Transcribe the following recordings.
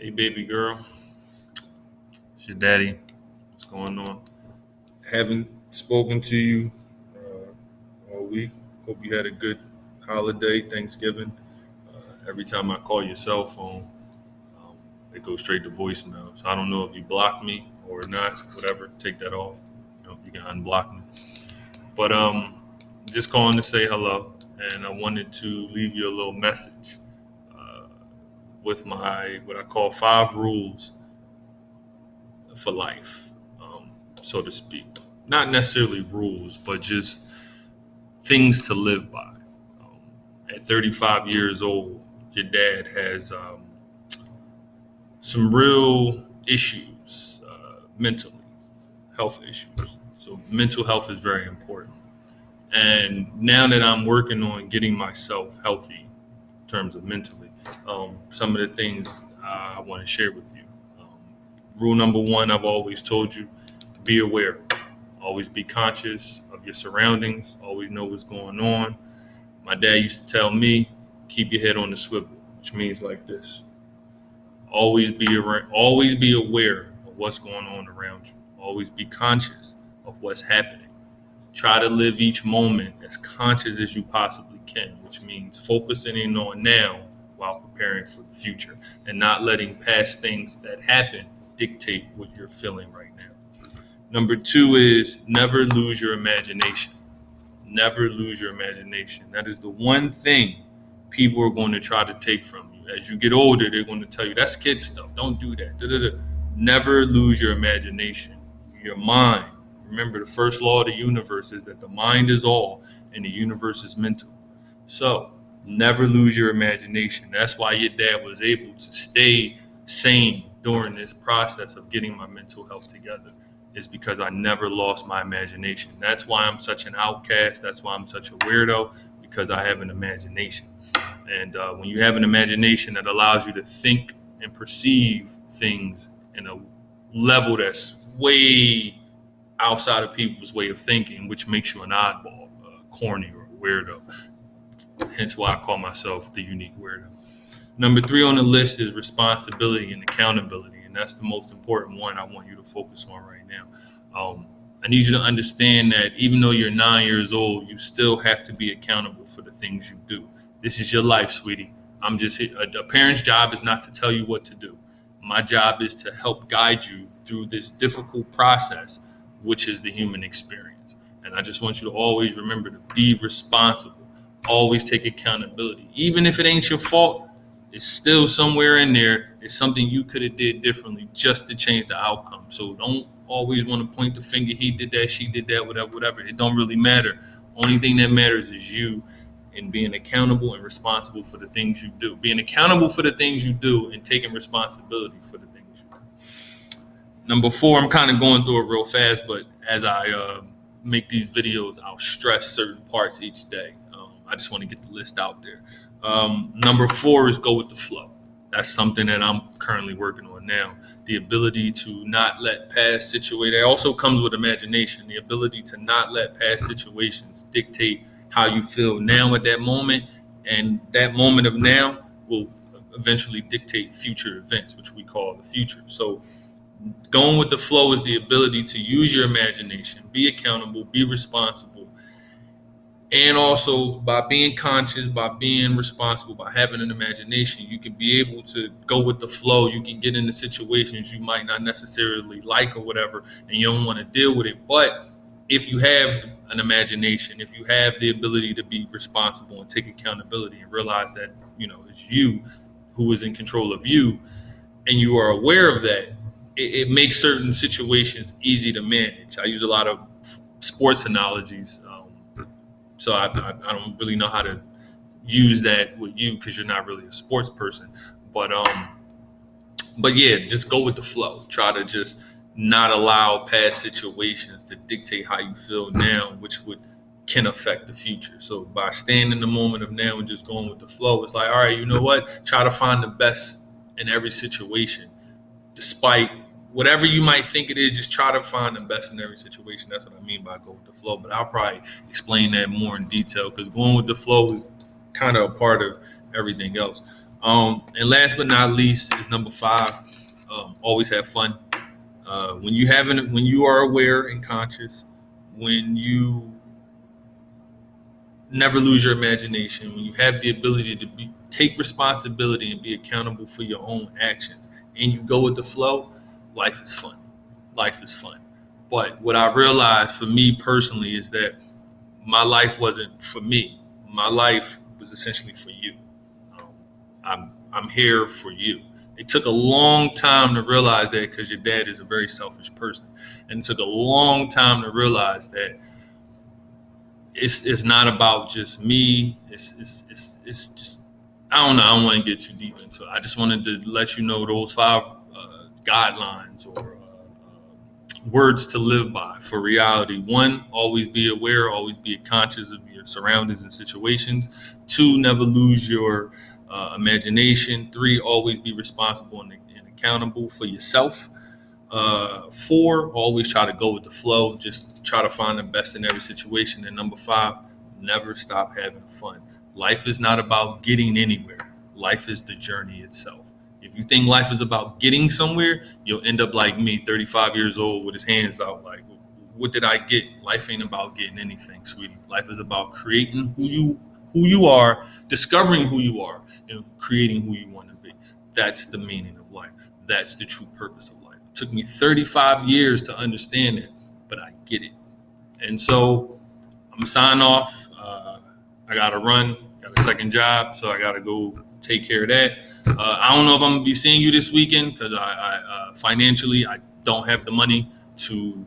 Hey, baby girl, it's your daddy. What's going on? Haven't spoken to you all week. Hope you had a good holiday, Thanksgiving. Every time I call your cell phone, um, it goes straight to voicemail. So I don't know if you blocked me or not. Whatever, take that off. You can unblock me. But just calling to say hello, and I wanted to leave you a little message uh, with my what I call 5 rules for life, so to speak. Not necessarily rules, but just things to live by. Um, at 35 years old, your dad has some real issues mentally, health issues. So, mental health is very important. And now that I'm working on getting myself healthy in terms of mentally, some of the things I want to share with you. Um, Rule number one, I've always told you: be aware. Always be conscious of your surroundings. Always know what's going on. My dad used to tell me, keep your head on the swivel, which means like this: always be aware of what's going on around you. Always be conscious of what's happening. Try to live each moment as conscious as you possibly can, which means focusing in on now while preparing for the future and not letting past things that happen dictate what you're feeling right now. Number two is never lose your imagination. Never lose your imagination. That is the one thing people are going to try to take from you. As you get older, they're going to tell you that's kid stuff. Don't do that. Da, da, da. Never lose your imagination. Your mind. Remember, the first law of the universe is that the mind is all and the universe is mental. So, never lose your imagination. That's why your dad was able to stay sane during this process of getting my mental health together, is because I never lost my imagination. That's why I'm such an outcast. That's why I'm such a weirdo, because I have an imagination. And when you have an imagination that allows you to think and perceive things in a level that's way outside of people's way of thinking, which makes you an oddball, corny, or a weirdo. Hence why I call myself the unique weirdo. Number three on the list is responsibility and accountability, and that's the most important one I want you to focus on right now. I need you to understand that even though you're 9 years old, you still have to be accountable for the things you do. This is your life, sweetie. I'm just here. A parent's job is not to tell you what to do. My job is to help guide you through this difficult process, which is the human experience. And I just want you to always remember to be responsible. Always take accountability. Even if it ain't your fault, it's still somewhere in there. It's something you could have did differently just to change the outcome. So don't always want to point the finger. He did that, she did that, whatever, whatever. It don't really matter. Only thing that matters is you and being accountable and responsible for the things you do. Being accountable for the things you do and taking responsibility for the things you do. Number four, I'm kind of going through it real fast, but as I make these videos, I'll stress certain parts each day. I just want to get the list out there. Number four is go with the flow. That's something that I'm currently working on now. The ability to not let past situations, it also comes with imagination, the ability to not let past situations dictate how you feel now at that moment. And that moment of now will eventually dictate future events, which we call the future. So going with the flow is the ability to use your imagination, be accountable, be responsible, and also by being conscious, by being responsible, by having an imagination, you can be able to go with the flow. You can get into situations you might not necessarily like or whatever, and you don't want to deal with it. But if you have an imagination, if you have the ability to be responsible and take accountability and realize that, it's you who is in control of you, and you are aware of that, it makes certain situations easy to manage. I use a lot of sports analogies. So I don't really know how to use that with you because you're not really a sports person. But yeah, just go with the flow. Try to just not allow past situations to dictate how you feel now, which can affect the future. So by staying in the moment of now and just going with the flow, it's like, all right, you know what? Try to find the best in every situation, despite whatever you might think it is. Just try to find the best in every situation. That's what I mean by go with the flow. But I'll probably explain that more in detail because going with the flow is kind of a part of everything else. And last but not least is number 5. Always have fun. When you are aware and conscious, when you never lose your imagination, when you have the ability to take responsibility and be accountable for your own actions, and you go with the flow, life is fun. Life is fun. But what I realized for me personally is that my life wasn't for me. My life was essentially for you. Um, I'm here for you. It took a long time to realize that because your dad is a very selfish person, and it took a long time to realize that it's not about just me. It's just I don't know. I don't want to get too deep into it. I just wanted to let you know those 5 guidelines or words to live by for reality. 1, always be aware, always be conscious of your surroundings and situations. 2, never lose your imagination. 3, always be responsible and accountable for yourself. 4, always try to go with the flow. Just try to find the best in every situation. And number 5, never stop having fun. Life is not about getting anywhere. Life is the journey itself. If you think life is about getting somewhere, you'll end up like me, 35 years old, with his hands out like, what did I get? Life ain't about getting anything, sweetie. Life is about creating who you are, discovering who you are, and creating who you want to be. That's the meaning of life. That's the true purpose of life. It took me 35 years to understand it, but I get it. And so I'm gonna sign off. I gotta run, got a second job, so I gotta go take care of that. I don't know if I'm gonna be seeing you this weekend because I financially I don't have the money to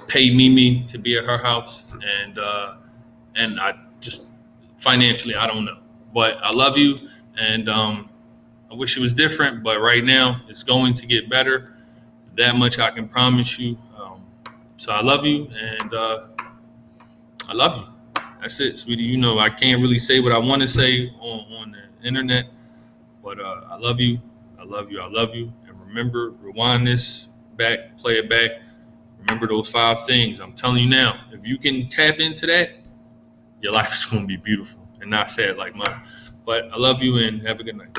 pay Mimi to be at her house, and I just financially I don't know. But I love you, and I wish it was different, but right now it's going to get better. That much I can promise you. So I love you, and I love you. That's it, sweetie. You know I can't really say what I want to say on the internet, but I love you. I love you. I love you. And remember, rewind this back, play it back. Remember those 5 things. I'm telling you now, if you can tap into that, your life is going to be beautiful and not sad like mine. But I love you and have a good night.